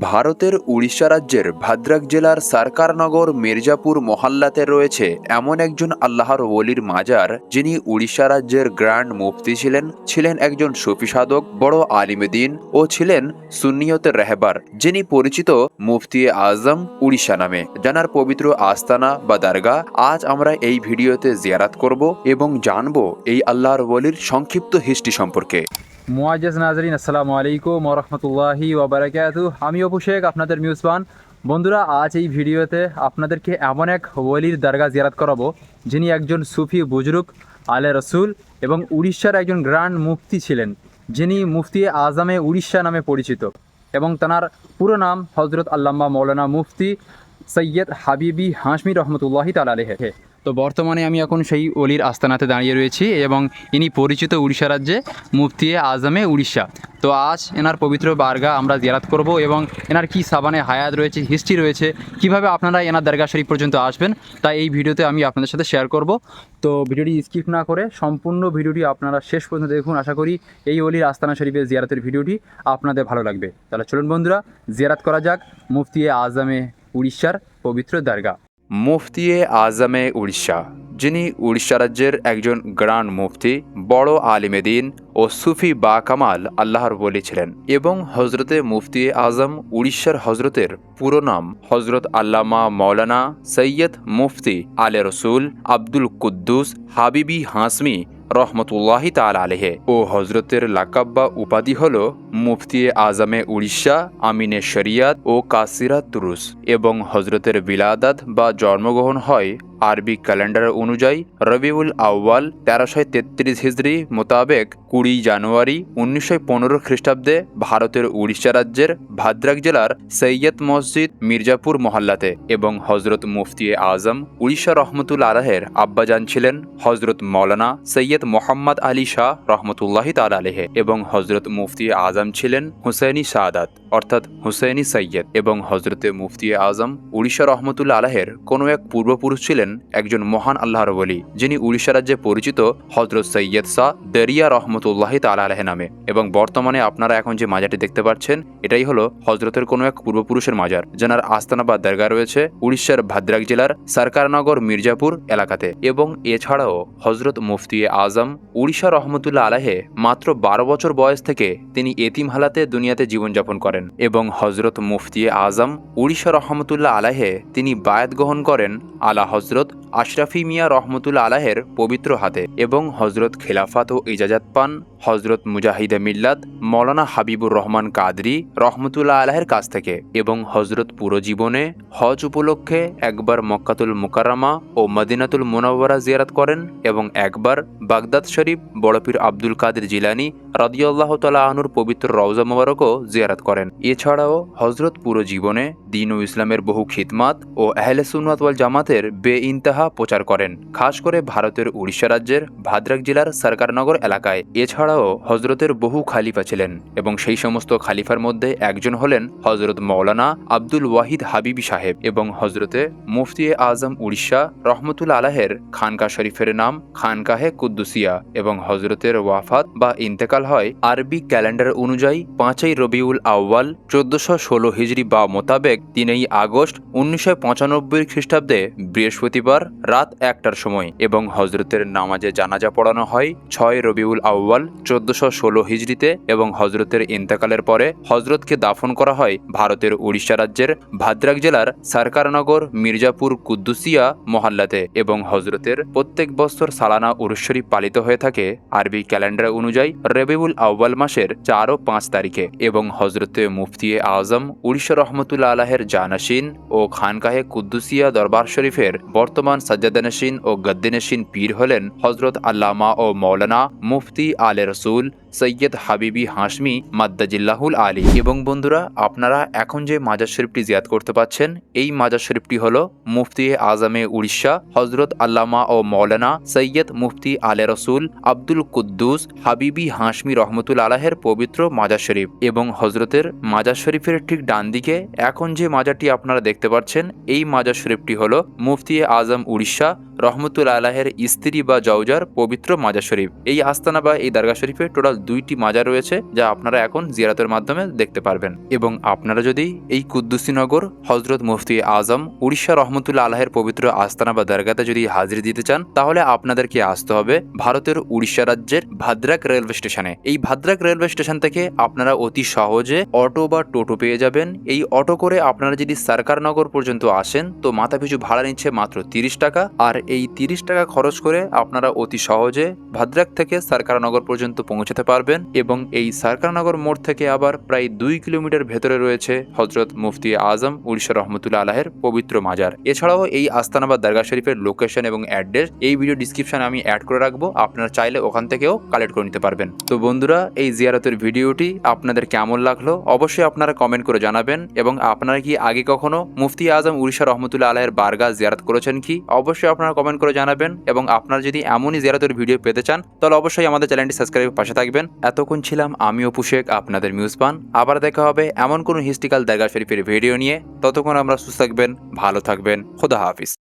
ভারতের উড়িষ্যা রাজ্যের ভদ্রক জেলার সরকারনগর মির্জাপুর মহল্লাতে রয়েছে এমন একজন আল্লাহর ওলির মাজার, যিনি উড়িষ্যা রাজ্যের গ্র্যান্ড মুফতি ছিলেন একজন সুফি সাধক, বড় আলিমে দ্বীন ও ছিলেন সুন্নিয়তের রাহবার, যিনি পরিচিত মুফতি আজম উড়িষ্যা নামে। জানার পবিত্র আস্তানা বা দরগা আজ আমরা এই ভিডিওতে জিয়ারাত করব এবং জানব এই আল্লাহর ওলির সংক্ষিপ্ত হিস্ট্রি সম্পর্কে। মুআজ্জাজ নাজরিন, আসসালামু আলাইকুম ওয়া রাহমাতুল্লাহি ওয়া বারাকাতুহু। আমি অপু শেখ, আপনাদের মিউজবান। বন্ধুরা, আজ এই ভিডিওতে আপনাদেরকে এমন এক ওলির দরগা জিয়ারত করাবো, যিনি একজন সুফি বুজরুগ, আলে রসুল এবং উড়িষ্যার একজন গ্র্যান্ড মুফতি ছিলেন, যিনি মুফতি আজমে উড়িষ্যা নামে পরিচিত। এবং তাঁর পুরো নাম হজরত আল্লামা মৌলানা মুফতি সৈয়দ হাবিবি হাশমি রহমতুল্লাহি তাআলা আলাইহি। তো বর্তমানে আমি এখন সেই অলির আস্তানাতে দাঁড়িয়ে রয়েছি এবং ইনি পরিচিত উড়িষ্যা রাজ্যে মুফতি আজমে উড়িষ্যা। তো আজ এনার পবিত্র বারগা আমরা জিয়ারত করব এবং এনার কি সাবানে হায়াত রয়েছে, হিস্ট্রি রয়েছে, কিভাবে আপনারা এনার দরগা শরীফ পর্যন্ত আসবেন, তাই এই ভিডিওতে আমি আপনাদের সাথে শেয়ার করব। তো ভিডিওটি স্কিপ না করে সম্পূর্ণ ভিডিওটি আপনারা শেষ পর্যন্ত দেখুন। আশা করি এই অলির আস্তানা শরীফের জিয়ারতের ভিডিওটি আপনাদের ভালো লাগবে। তাহলে চলুন বন্ধুরা, জিয়ারত করা যাক মুফতি আজমে উড়িষ্যার পবিত্র দরগা। মুফতি আজমে উড়িষ্যা, যিনি উড়িষ্যা রাজ্যের একজন গ্র্যান্ড মুফতি, বড় আলিমে দ্বীন ও সুফি বা কামাল আল্লাহর ওলি ছিলেন। এবং হজরতে মুফতি আজম উড়িষ্যার হজরতের পুরো নাম হজরত আল্লামা মৌলানা সৈয়দ মুফতি আলে রসুল আব্দুল কুদ্দুস হাবিবি হাশমি রহমতুল্লাহি তাআলা আলাইহি ও হজরতের লাকাব বা উপাধি হল মুফতি আজমে উড়িষ্যা, আমিনে শরিয়াত ও কাসিরাত তুরুস। এবং হজরতের বিলাদাত বা জন্মগ্রহণ হয় আরবি ক্যালেন্ডার অনুযায়ী রবিউল আউয়াল 1333 হিজরি মোতাবেক 20 জানুয়ারি 1915 খ্রিস্টাব্দে ভারতের উড়িষ্যা রাজ্যের ভদ্রক জেলার সৈয়দ মসজিদ মির্জাপুর মহল্লাতে। এবং হজরত মুফতি আজম উড়িষ্যা রহমতুল্লাহ আলাইহির আব্বাজান ছিলেন হজরত মৌলানা সৈয়দ মোহাম্মদ আলী শাহ রহমতুল্লাহি তাআলা আলাইহি। এবং হজরত মুফতি আজম ছিলেন হুসেইনি সাদাত অর্থাৎ হুসেইনি সৈয়দ। এবং হজরতে মুফতি আজম উড়িষ্যা রহমতুল্লাহ আলাইহির কোনো এক পূর্বপুরুষ ছিলেন একজন মহান আল্লাহর ওলি, যিনি উড়িষ্যা রাজ্যে পরিচিত হজরত সৈয়দ শাহ দরিয়া রহমতুল্লাহি তাআলা আলাইহি নামে। এবং বর্তমানে আপনারা এখন যে মাজারটি দেখতে পাচ্ছেন, এটাই হলো হজরতের কোনো এক পূর্বপুরুষের মাজার, যার আস্তানা বা দরগা রয়েছে উড়িষ্যার ভদ্রক জেলার সরকারনগর মির্জাপুর এলাকাতে। এবং এছাড়াও হজরত মুফতি আজম উড়িষ্যা রহমতুল্লাহ আলাইহি মাত্র 12 বছর বয়স থেকে তিনি এতিম হালাতে দুনিয়াতে জীবনযাপন করেন। এবং হজরত মুফতি আজম উড়িষ্যা রহমতুল্লাহ আলাইহি তিনি বায়াত গ্রহণ করেন আলা হজরত আশরাফি মিয়া রহমতুল্লাহ আলাইহির পবিত্র হাতে। এবং হজরত খেলাফত ও ইজাজত পান হজরত মুজাহিদে মিল্লাত মৌলানা হাবিবুর রহমান কাদরি রহমতুল্লাহ আলাইহির কাছ থেকে। এবং হজরত পুরো জীবনে হজ উপলক্ষে একবার মক্কাতুল মুকাররমা ও মদিনাতুল মুনাওয়ারা জিয়ারত করেন এবং একবার বাগদাদ শরীফ বড় পীর আব্দুল কাদের জিলানী রাদিয়াল্লাহু তাআলা আনহুর পবিত্র রওজা মোবারকও জিয়ারত করেন। এছাড়াও হজরত পুরো জীবনে দ্বীন ও ইসলামের বহু খিদমাত ও আহলে সুন্নাত ওয়াল জামাতের বেইনতাহা প্রচার করেন, খাস করে ভারতের উড়িষ্যা রাজ্যের ভদ্রক জেলার সরকারনগর এলাকায়। এছাড়াও হজরতের বহু খালিফা ছিলেন এবং সেই সমস্ত খালিফার মধ্যে একজন হলেন হজরত মৌলানা আব্দুল ওয়াহিদ হাবিবি সাহেব। এবং হজরতে মুফতি আজম উড়িষ্যা রহমতুল্লাহ আলাইহির খানকা শরীফের নাম খানকাহে কুদ্দুসিয়া। এবং হজরতের ওয়াফাত বা ইন্তেকাল হয় আরবি ক্যালেন্ডার অনুযায়ী 5 রবিউল আউয়াল 1416 হিজরি বা মোতাবেক 3 আগস্ট 1995 খ্রিস্টাব্দে বৃহস্পতিবার রাত 1টার সময়। এবং হজরতের নামাজে জানাজা পড়ানো হয় 6 রবিউল আউয়াল 1416 হিজরিতে। এবং হজরতের ইন্তেকালের পরে হজরতকে দাফন করা হয় ভারতের উড়িষ্যা রাজ্যের ভদ্রক জেলার সরকারনগর মির্জাপুর কুদ্দুসিয়া মহল্লাতে। এবং হজরতের প্রত্যেক বছর সালানা উরুস শরীফ পালিত হয়ে থাকে আরবি ক্যালেন্ডার অনুযায়ী রবিউল আউয়াল মাসের 4 ও 5 তারিখে। এবং হজরতে মুফতি আজম উড়িষ্যা রহমতুল্লাহ আলাইহির জানাসিন ও খানকাহে কুদ্দুসিয়া দরবার শরীফের বর্তমান সাজ্জাদানশিন ও গদ্দিনশিন পীর হলেন হজরত আল্লামা ও মৌলানা মুফতি আলে রসুল সৈয়দ হাবিবি হাশমি মাদ্দাজিল্লাহুল আলী। এবং বন্ধুরা, আপনারা এখন যে মাজার শরীফটি জিয়ারত করতে পাচ্ছেন, এই মাজার শরীফটি হলো মুফতি আজমে উড়িষ্যা হজরত আল্লামা ও মৌলানা সৈয়দ মুফতি আলে রসুল আব্দুল কুদ্দুস হাবিবি হাশমি রহমতুল্লাহ আলাইহির পবিত্র মাজার শরীফ। এবং হজরতের মাজার শরীফের ঠিক ডান দিকে এখন যে মাজারটি আপনারা দেখতে পাচ্ছেন, এই মাজার শরীফটি হলো মুফতি আজম উড়িষ্যা রহমতুল্লাহ আলাহের স্ত্রী বা জওজার পবিত্র মাজার শরীফ। এই আস্তানা বা এই দরগা শরীফে টোটাল 2টি মাজার রয়েছে, যা আপনারা এখন জিয়ারতের মাধ্যমে দেখতে পারবেন। এবং আপনারা যদি এই কুদ্দুসীনগর হজরত মুফতি আজম উড়িষ্যা রহমতুল্লাহ আলাহের পবিত্র আস্তানা বা দরগাতে যদি হাজির দিতে চান, তাহলে আপনাদেরকে আসতে হবে ভারতের উড়িষ্যা রাজ্যের ভাদ্রাক রেলওয়ে স্টেশনে। এই ভাদ্রাক রেলওয়ে স্টেশন থেকে আপনারা অতি সহজে অটো বা টোটো পেয়ে যাবেন। এই অটো করে আপনারা যদি সরকারনগর পর্যন্ত আসেন তো মাথাপিছু ভাড়া নিচ্ছে মাত্র 30 টাকা। আর এই 30 টাকা খরচ করে আপনারা অতি সহজে ভাদ্রাক থেকে সরকারনগর পর্যন্ত পৌঁছাতে পারবেন। এবং এই সরকারনগর মোড় থেকে আবার প্রায় 2 কিলোমিটার ভেতরে রয়েছে হজরত মুফতি আজম উড়িষ্যা রহমতুল্লাহ আলাহের পবিত্র মাজার। এছাড়াও এই আস্তানা বা দরগা শরীফের লোকেশন এবং অ্যাড্রেস এই ভিডিও ডিসক্রিপশনে আমি অ্যাড করে রাখবো, আপনারা চাইলে ওখান থেকেও কালেক্ট করে নিতে পারবেন। তো বন্ধুরা, এই জিয়ারতের ভিডিওটি আপনাদের কেমন লাগলো অবশ্যই আপনারা কমেন্ট করে জানাবেন। এবং আপনারা কি আগে কখনো মুফতি আজম উড়িষ্যা রহমতুল্লাহ আলাহের বারগাহ জিয়ারত করেছেন কি, অবশ্যই আপনারা কমেন্ট করে জানাবেন। এবং আপনারা যদি এমনই জিয়ারতের ভিডিও পেতে চান তাহলে অবশ্যই আমাদের চ্যানেলটি সাবস্ক্রাইব পাশে থাকবেন। এতক্ষণ ছিলাম আমি অপু শেখ, আপনাদের মিউজবান। আবার দেখা হবে এমন কোনো হিস্ট্রিক্যাল দরগা শরীফের ভিডিও নিয়ে। ততক্ষণ আমরা সুস্থ থাকবেন, ভালো থাকবেন, খোদা হাফিজ।